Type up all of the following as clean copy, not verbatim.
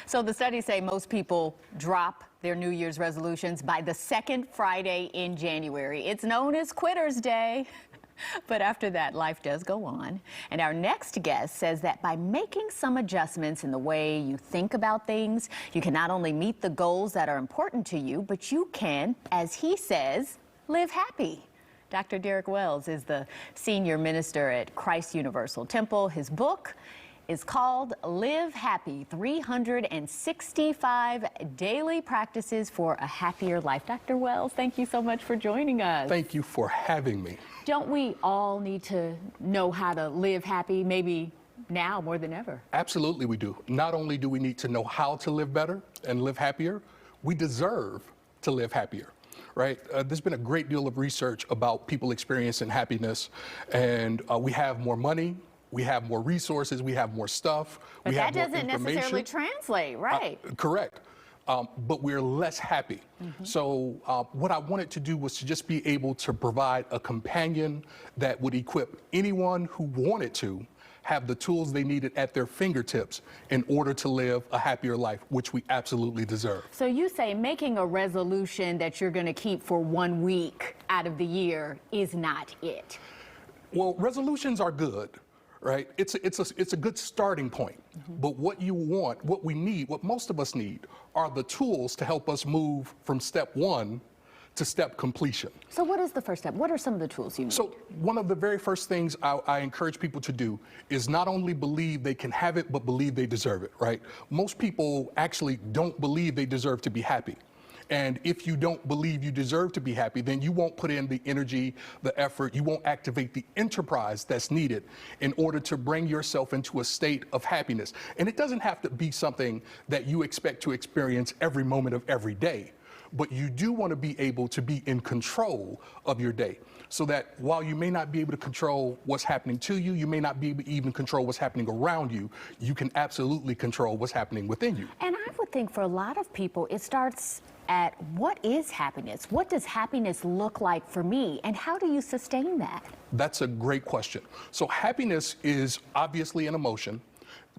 So the studies say most people drop their New Year's resolutions by the second Friday in January. It's known as Quitter's Day. But after that, life does go on. And our next guest says that by making some adjustments in the way you think about things, you can not only meet the goals that are important to you, but you can, as he says, live happy. Dr. Derek Wells is the senior minister at Christ Universal Temple. His book is called Live Happy, 365 Daily Practices for a Happier Life. Dr. Wells, thank you so much for joining us. Thank you for having me. Don't we all need to know how to live happy, maybe now more than ever? Absolutely we do. Not only do we need to know how to live better and live happier, we deserve to live happier. Right? There's been a great deal of research about people experiencing happiness, and we have more money, we have more resources, we have more stuff, but we have more information. That doesn't necessarily translate, right? Correct. But we're less happy. So what I wanted to do was to just be able to provide a companion that would equip anyone who wanted to have the tools they needed at their fingertips in order to live a happier life, which we absolutely deserve. So you say making a resolution that you're going to keep for 1 week out of the year is not it. Well, resolutions are good, right? It's a good starting point. But what you want, what we need, what most of us need are the tools to help us move from step one to step completion. So what is the first step? What are some of the tools you need? So one of the very first things I encourage people to do is not only believe they can have it, but believe they deserve it, right? Most people actually don't believe they deserve to be happy. And if you don't believe you deserve to be happy, then you won't put in the energy, the effort, you won't activate the enterprise that's needed in order to bring yourself into a state of happiness. And it doesn't have to be something that you expect to experience every moment of every day. But you do want to be able to be in control of your day, so that while you may not be able to control what's happening to you, you may not be able to even control what's happening around you, you can absolutely control what's happening within you. And I would think for a lot of people, it starts at what is happiness? What does happiness look like for me? And how do you sustain that? That's a great question. So happiness is obviously an emotion,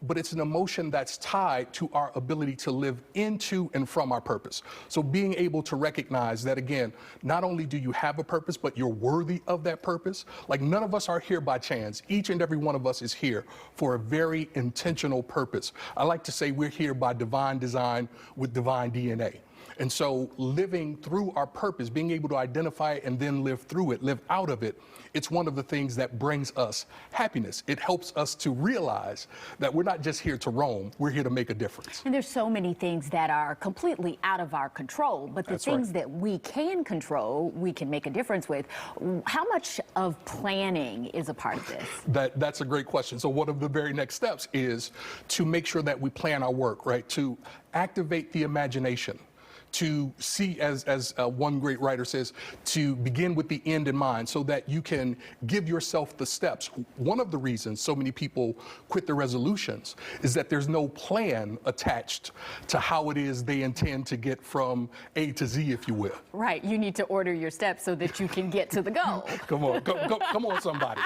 but it's an emotion that's tied to our ability to live into and from our purpose. So being able to recognize that, again, not only do you have a purpose, but you're worthy of that purpose. Like, none of us are here by chance. Each and every one of us is here for a very intentional purpose. I like to say we're here by divine design with divine DNA. And so living through our purpose, being able to identify it and then live through it, live out of it, it's one of the things that brings us happiness. It helps us to realize that we're not just here to roam, we're here to make a difference. And there's so many things that are completely out of our control, but the things that we can control, we can make a difference with. How much of planning is a part of this? That's a great question. So one of the very next steps is to make sure that we plan our work, right? To activate the imagination. To see, as one great writer says, to begin with the end in mind so that you can give yourself the steps. One of the reasons so many people quit their resolutions is that there's no plan attached to how it is they intend to get from A to Z, if you will. Right. You need to order your steps so that you can get to the goal. Come on, come on, somebody.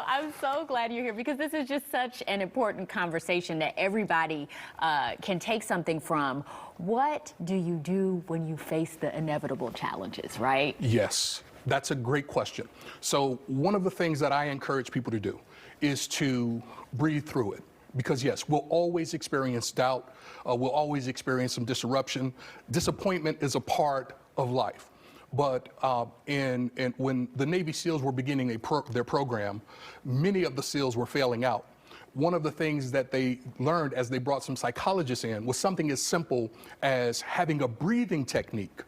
I'm so glad you're here, because this is just such an important conversation that everybody can take something from. What do you do when you face the inevitable challenges, right? Yes, that's a great question. So one of the things that I encourage people to do is to breathe through it. Because yes, we'll always experience doubt. We'll always experience some disruption. Disappointment is a part of life. But when the Navy SEALs were beginning their program, many of the SEALs were failing out. One of the things that they learned as they brought some psychologists in was something as simple as having a breathing technique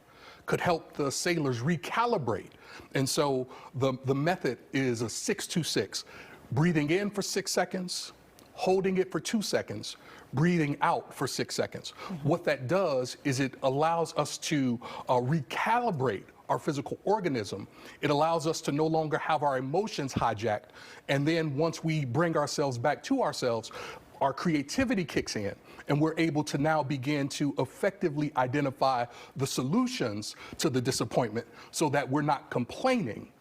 could help the sailors recalibrate. And so the method is a 6-2-6, breathing in for 6 seconds, holding it for 2 seconds, breathing out for 6 seconds. What that does is it allows us to recalibrate our physical organism. It allows us to no longer have our emotions hijacked. And then once we bring ourselves back to ourselves, our creativity kicks in, and we're able to now begin to effectively identify the solutions to the disappointment so that we're not complaining.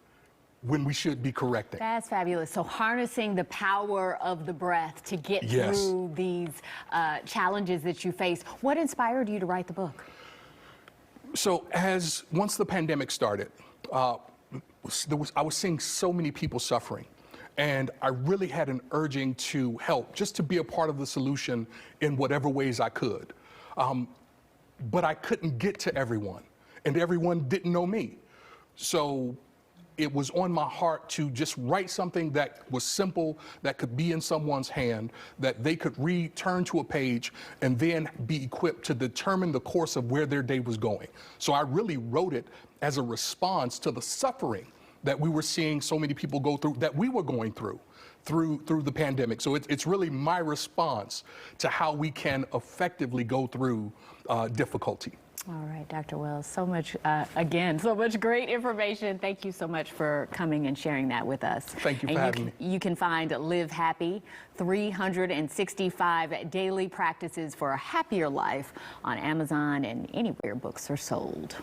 when we should be correcting. That's fabulous. So harnessing the power of the breath to get Yes. through these challenges that you face. What inspired you to write the book? So once the pandemic started, I was seeing so many people suffering. And I really had an urging to help, just to be a part of the solution in whatever ways I could. But I couldn't get to everyone, and everyone didn't know me. So it was on my heart to just write something that was simple, that could be in someone's hand, that they could read, turn to a page, and then be equipped to determine the course of where their day was going. So I really wrote it as a response to the suffering that we were seeing so many people go through, that we were going through the pandemic. So it's really my response to how we can effectively go through difficulty. All right, Dr. Wells, so much, again, so much great information. Thank you so much for coming and sharing that with us. Thank you for having me. You can find Live Happy, 365 daily practices for a happier life on Amazon and anywhere books are sold.